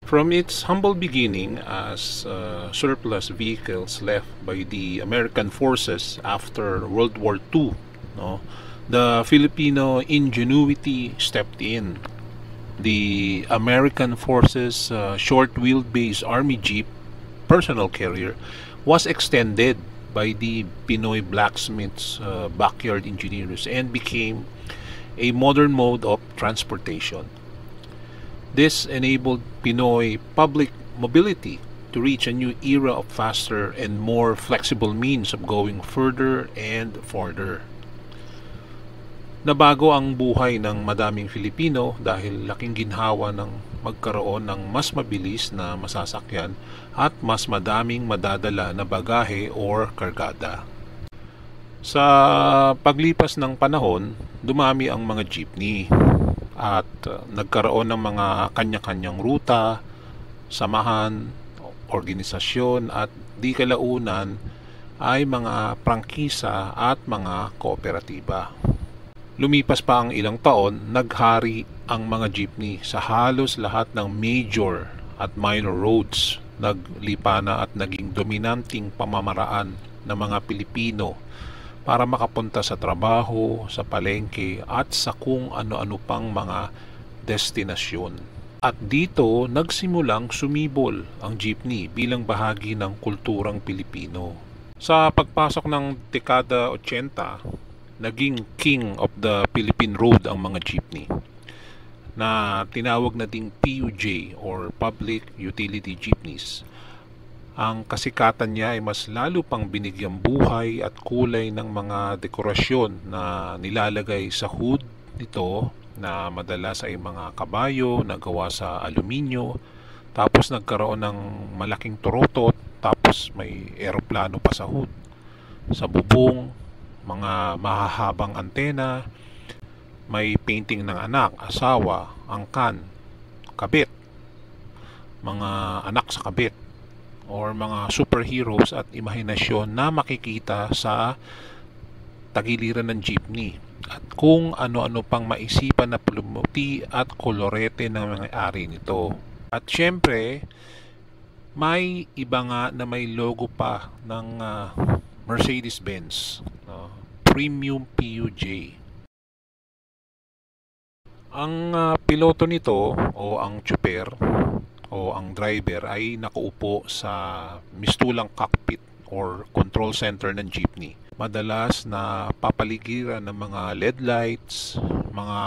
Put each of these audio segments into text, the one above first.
From its humble beginning as surplus vehicles left by the American forces after World War II, no, the Filipino ingenuity stepped in. The American forces short-wheelbase army jeep personal carrier was extended by the Pinoy blacksmiths, backyard engineers, and became a modern mode of transportation. This enabled Pinoy public mobility to reach a new era of faster and more flexible means of going further and farther. Nabago ang buhay ng madaming Filipino dahil laking ginhawa ng magkaroon ng mas mabilis na masasakyan at mas madaming madadala na bagahe or kargada. Sa paglipas ng panahon, dumami ang mga jeepney at nagkaroon ng mga kanya-kanyang ruta, samahan, organisasyon at di kalaunan ay mga prangkisa at mga kooperatiba. Lumipas pa ang ilang taon, naghari ang mga jeepney sa halos lahat ng major at minor roads. Naglipa na at naging dominanting pamamaraan ng mga Pilipino para makapunta sa trabaho, sa palengke at sa kung ano-ano pang mga destinasyon. At dito nagsimulang sumibol ang jeepney bilang bahagi ng kulturang Pilipino. Sa pagpasok ng dekada 80, naging king of the Philippine Road ang mga jeepney na tinawag na ding PUJ or Public Utility Jeepneys. Ang kasikatan niya ay mas lalo pang binigyang buhay at kulay ng mga dekorasyon na nilalagay sa hood nito na madalas ay mga kabayo na gawa sa aluminyo, tapos nagkaroon ng malaking turotot, tapos may eroplano pa sa hood. Sa bubong, mga mahahabang antena, may painting ng anak, asawa, angkan, kabit, mga anak sa kabit, or mga superheroes at imahinasyon na makikita sa tagiliran ng jeepney at kung ano-ano pang maisipan na pulumuti at kolorete ng mga ari nito. At syempre, may iba nga na may logo pa ng Mercedes-Benz, Premium PUJ. Ang piloto nito o ang tsuper o ang driver ay nakaupo sa mistulang cockpit or control center ng jeepney. Madalas na papaligiran ng mga LED lights, mga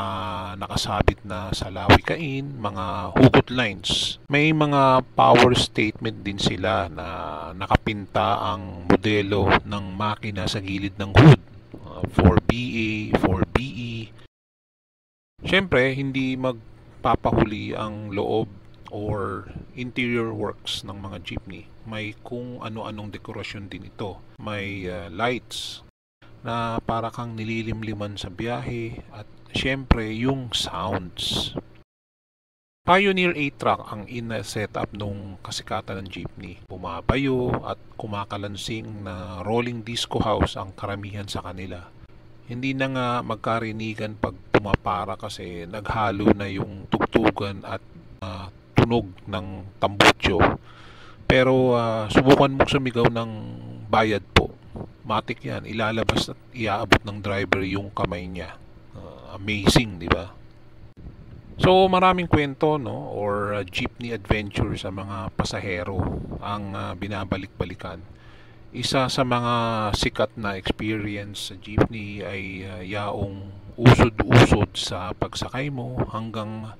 nakasabit na salawikain, mga hugot lines. May mga power statement din sila na nakapinta ang modelo ng makina sa gilid ng hood. 4BA, 4BE. Siyempre, hindi magpapahuli ang loob or interior works ng mga jeepney. May kung ano-anong dekorasyon din ito. May lights na para kang nililimliman sa biyahe at syempre yung sounds. Pioneer 8-track ang ina-setup nung kasikatan ng jeepney. Bumabayo at kumakalansing na rolling disco house ang karamihan sa kanila. Hindi na nga magkarinigan pag pumapara kasi naghalo na yung tugtugan at tunog ng tambutso. Pero subukan mong sumigaw ng bayad po. Matik yan, ilalabas at iaabot ng driver yung kamay niya. Amazing, di ba? So maraming kwento or jeepney adventure sa mga pasahero ang binabalik-balikan. Isa sa mga sikat na experience sa jeepney ay yaong usod-usod sa pagsakay mo hanggang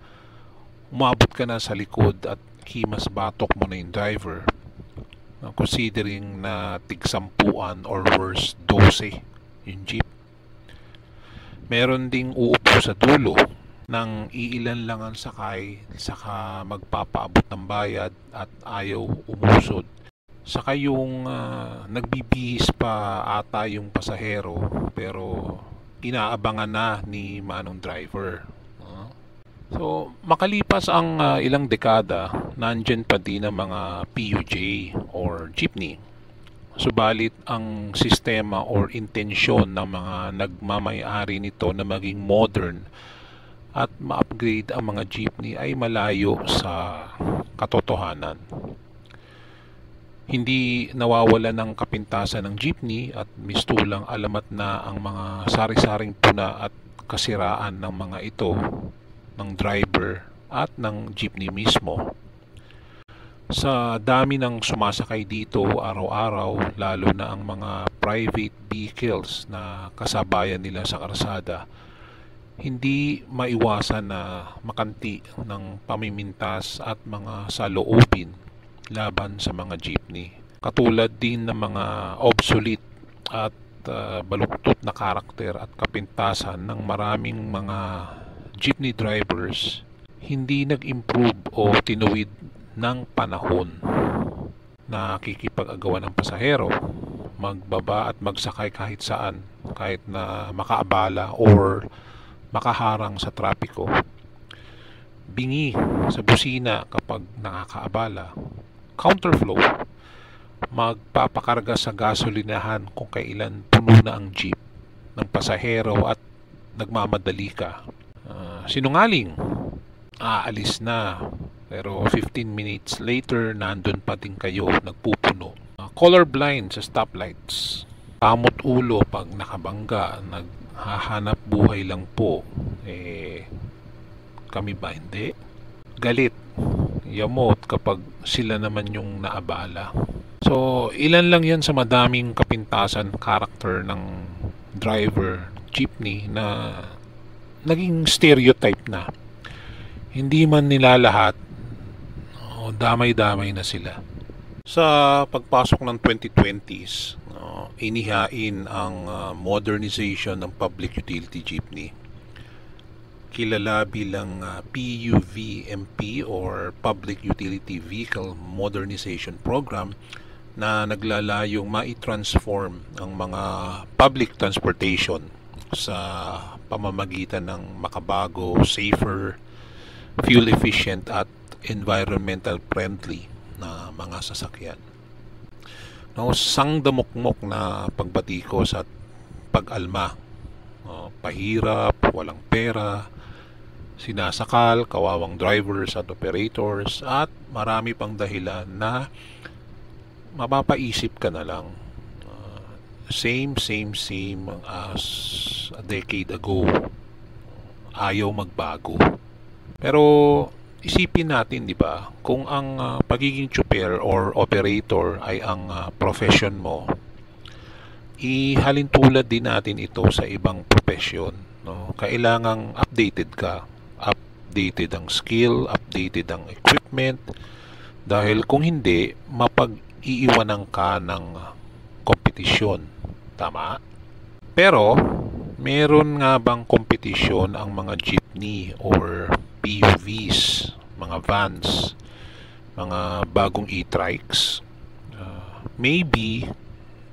umabot ka na sa likod at himas batok mo na yung driver. Considering na tig-sampuan or worse 12 yung jeep. Meron ding uupo sa dulo nang iilan lang ang sakay saka magpapaabot ng bayad at ayaw umusod. Saka yung nagbibihis pa ata yung pasahero pero inaabangan na ni manong driver. So makalipas ang ilang dekada, nandyan pa din ang mga PUJ or jeepney. Subalit ang sistema or intensyon ng mga nagmamay-ari nito na maging modern at ma-upgrade ang mga jeepney ay malayo sa katotohanan. Hindi nawawala ng kapintasan ng jeepney at mistulang alamat na ang mga sari-saring puna at kasiraan ng mga ito ng driver at ng jeepney mismo. Sa dami ng sumasakay dito araw-araw, lalo na ang mga private vehicles na kasabayan nila sa karsada, hindi maiwasan na makanti ng pamimintas at mga saloobin laban sa mga jeepney. Katulad din ng mga obsolete at baluktot na karakter at kapintasan ng maraming mga jeepney drivers hindi nag-improve o tinuwid ng panahon na kikipag-agawan ng pasahero, magbaba at magsakay kahit saan, kahit na makaabala or makaharang sa trapiko. Bingi sa busina kapag nakakaabala. Counterflow, magpapakarga sa gasolinahan kung kailan puno na ang jeep ng pasahero at nagmamadali ka. Sinungaling, aalis na pero 15 minutes later nandun pa din kayo, nagpupuno. Colorblind sa stoplights, kamot ulo pag nakabangga, naghahanap buhay lang po. Kami ba hindi? Galit, yamot kapag sila naman yung naabala. So ilan lang yan sa madaming kapintasan karakter ng driver jeepney na naging stereotype na. Hindi man nila lahat, damay-damay na sila. Sa pagpasok ng 2020s, inihain ang modernization ng public utility jeepney. Kilala bilang PUVMP or Public Utility Vehicle Modernization Program na naglalayong mai-transform ang mga public transportation sa pamamagitan ng makabago, safer, fuel-efficient at environmental friendly na mga sasakyan. Sangdamukmok na pagbatikos at pag-alma. Pahirap, walang pera, sinasakal, kawawang drivers at operators, at marami pang dahilan na mapapaisip ka na lang. Same as a decade ago. Ayaw magbago. Pero isipin natin, di ba, kung ang pagiging tsuper or operator ay ang profession mo, ihalintulad din natin ito sa ibang profession. Kailangang updated ka. Updated ang skill, updated ang equipment. Dahil kung hindi, mapag-iiwanan ka ng kompetisyon. Tama? Pero, meron nga bang kompetisyon ang mga jeepney or PUVs, mga vans, mga bagong e-trikes? Maybe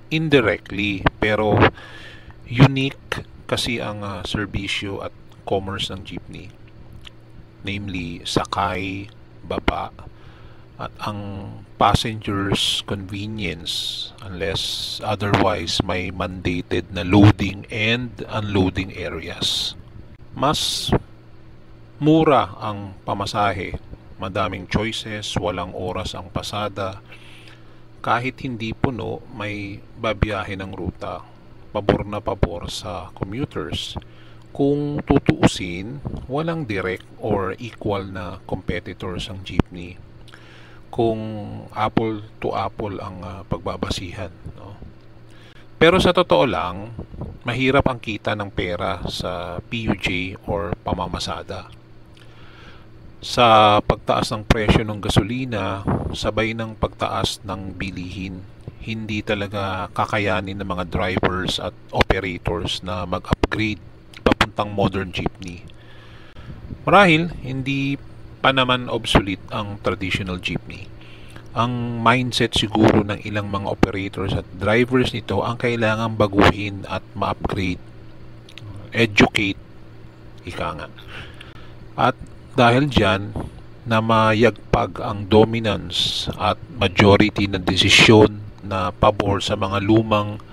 indirectly, pero unique kasi ang serbisyo at commerce ng jeepney. Namely, sakay, baba, at ang passengers' convenience unless otherwise may mandated na loading and unloading areas. Mas mura ang pamasahe, madaming choices, walang oras ang pasada. Kahit hindi puno, may babiyahe ng ruta. Pabor na pabor sa commuters. Kung tutuusin, walang direct or equal na competitors ang jeepney. Kung apple to apple ang pagbabasihan. Pero sa totoo lang, mahirap ang kita ng pera sa PUJ or pamamasada. Sa pagtaas ng presyo ng gasolina, sabay ng pagtaas ng bilihin, hindi talaga kakayanin ng mga drivers at operators na mag-upgrade papuntang modern jeepney. Marahil, hindi pa naman obsolete ang traditional jeepney. Ang mindset siguro ng ilang mga operators at drivers nito ang kailangang baguhin at ma-upgrade, educate, ika nga. At dahil dyan, na mayagpag ang dominance at majority ng desisyon na pabor sa mga lumang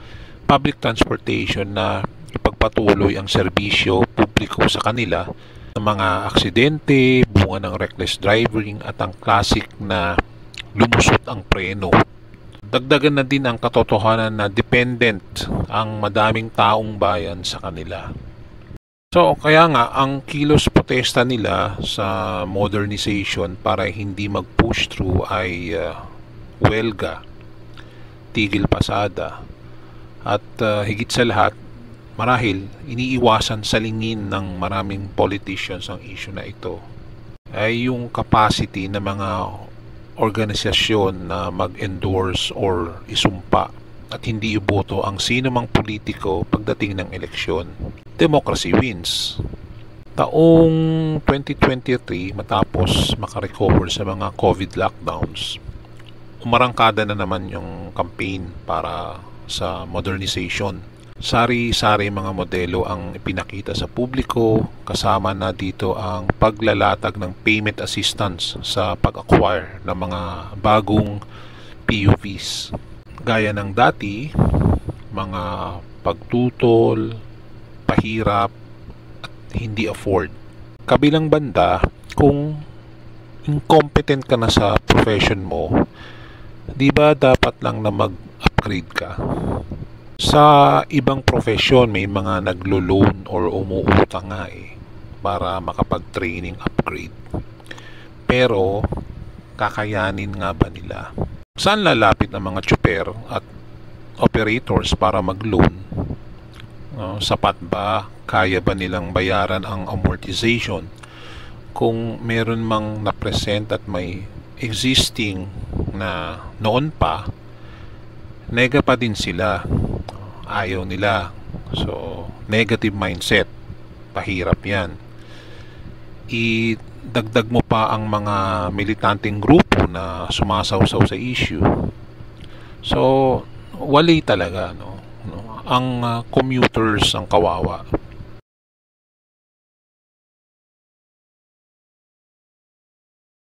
public transportation na ipagpatuloy ang serbisyo publiko sa kanila ng mga aksidente, bunga ng reckless driving at ang classic na lumusot ang preno. Dagdagan na din ang katotohanan na dependent ang madaming taong bayan sa kanila. So kaya nga ang kilos protesta nila sa modernization para hindi mag-push through ay welga, tigil pasada, at higit sa lahat marahil iniiwasan salingin ng maraming politicians ang issue na ito ay yung capacity ng mga organisasyon na mag-endorse or isumpa at hindi iboto ang sino mang politiko pagdating ng eleksyon. Democracy wins. Taong 2023 matapos makarecover sa mga COVID lockdowns, umarangkada na naman yung campaign para sa modernization. Sari-sari mga modelo ang ipinakita sa publiko, kasama na dito ang paglalatag ng payment assistance sa pag-acquire ng mga bagong PUVs. Gaya ng dati, mga pagtutol, pahirap, at hindi afford. Kabilang banda, kung incompetent ka na sa profession mo, di ba dapat lang na mag-upgrade ka? Sa ibang profesyon, may mga naglo-loan or umuutang nga para makapag-training upgrade. Pero, kakayanin nga ba nila? Saan lalapit ang mga tsuper at operators para mag-loan? Sapat ba? Kaya ba nilang bayaran ang amortization? Kung meron mang na-present at may existing na noon pa, nega pa din sila. Ayaw nila. So, negative mindset. Pahirap yan. Dagdag mo pa ang mga militanteng grupo na sumasawsaw sa issue. So, wali talaga, no? Ang commuters ang kawawa.